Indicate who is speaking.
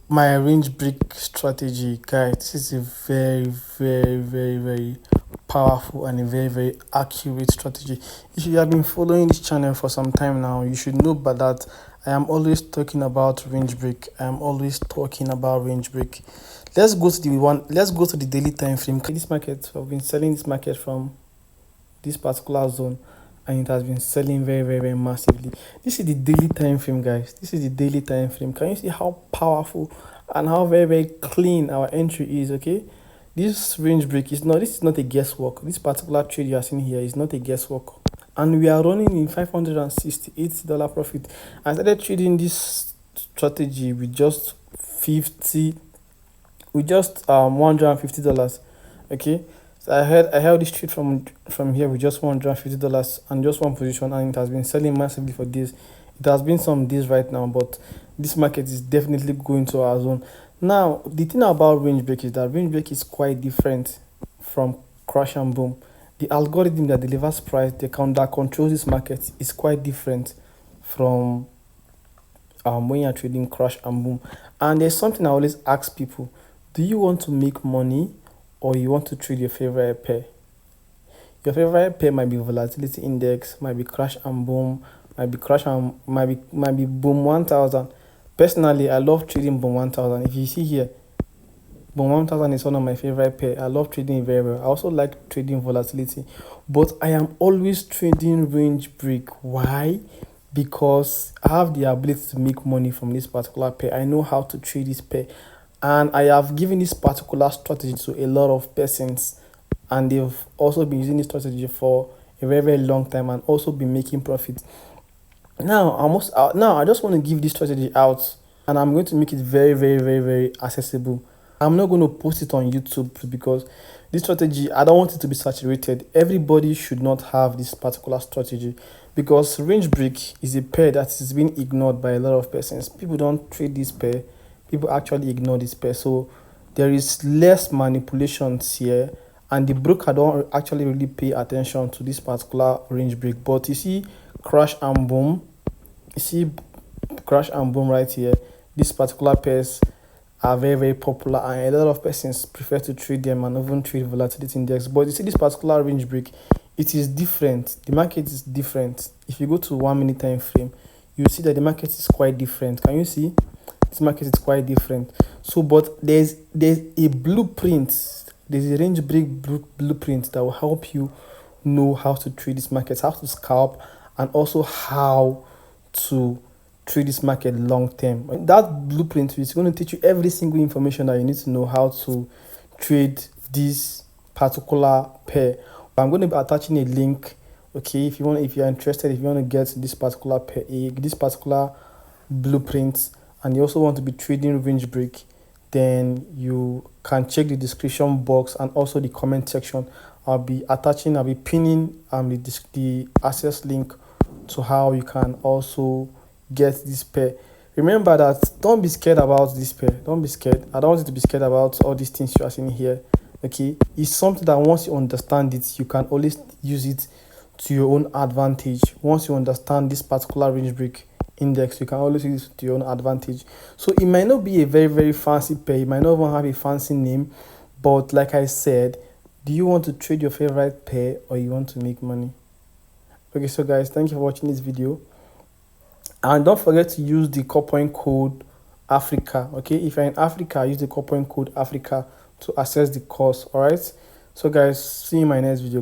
Speaker 1: my range break strategy, guys. This is a very powerful and a very accurate strategy. If you have been following this channel for some time now, you should know but that I am always talking about range break. I am always talking about range break. Let's go to the daily time frame. This market, I've been selling this market from this particular zone, and it has been selling very massively. This is the daily time frame, guys. This is the daily time frame. Can you see how powerful and how very clean our entry is? Okay, this range break is not, this is not a guesswork. This particular trade you are seeing here is not a guesswork, and we are running in $568 profit. I started trading this strategy with just $150. Okay, so I held this trade from here with just $150 and just one position, and it has been selling massively for days. It has been some days right now, but this market is definitely going to our zone. Now the thing about range break is that range break is quite different from crash and boom. The algorithm that delivers price, that controls this market, is quite different from when you're trading crash and boom. And there's something I always ask people: do you want to make money, or you want to trade your favorite pair? Your favorite pair might be volatility index, might be crash and boom, might be boom 1000. Personally, I love trading boom 1000. If you see here, boom 1000 is one of my favorite pair. I love trading it very well. I also like trading volatility, but I am always trading range break. Why? Because I have the ability to make money from this particular pair. I know how to trade this pair, and I have given this particular strategy to a lot of persons, and they've also been using this strategy for a very long time and also been making profit. Now I just want to give this strategy out, and I'm going to make it very accessible. I'm not going to post it on YouTube because this strategy, I don't want it to be saturated. Everybody should not have this particular strategy, because range break is a pair that is being ignored by a lot of persons. People don't trade this pair. People actually ignore this pair. So there is less manipulations here, and the broker don't actually really pay attention to this particular range break. But you see crash and boom, you see crash and boom right here. These particular pairs are very popular, and a lot of persons prefer to trade them and even trade volatility index. But you see this particular range break, it is different. The market is different. If you go to 1 minute time frame, you see that the market is quite different. Can you see? This market is quite different. So but there's a blueprint, there's a range break blueprint that will help you know how to trade this market, how to scalp, and also how to trade this market long term. That blueprint is going to teach you every single information that you need to know how to trade this particular pair. I'm going to be attaching a link. Okay, if you're interested, if you want to get this particular pair, this particular blueprint, and you also want to be trading range break, then you can check the description box and also the comment section. I'll be pinning the access link to how you can also get this pair. Remember that don't be scared about this pair. Don't be scared. I don't want you to be scared about all these things you are seeing here. Okay, it's something that once you understand it, you can always use it to your own advantage. Once you understand this particular range break index, you can always use it to your own advantage. So it might not be a very fancy pair, it might not even have a fancy name, but like I said, do you want to trade your favorite pair, or you want to make money? Okay, so guys, thank you for watching this video, and don't forget to use the coupon code Africa. Okay, if you're in Africa, use the coupon code Africa to access the course. All right, so guys, see you in my next video.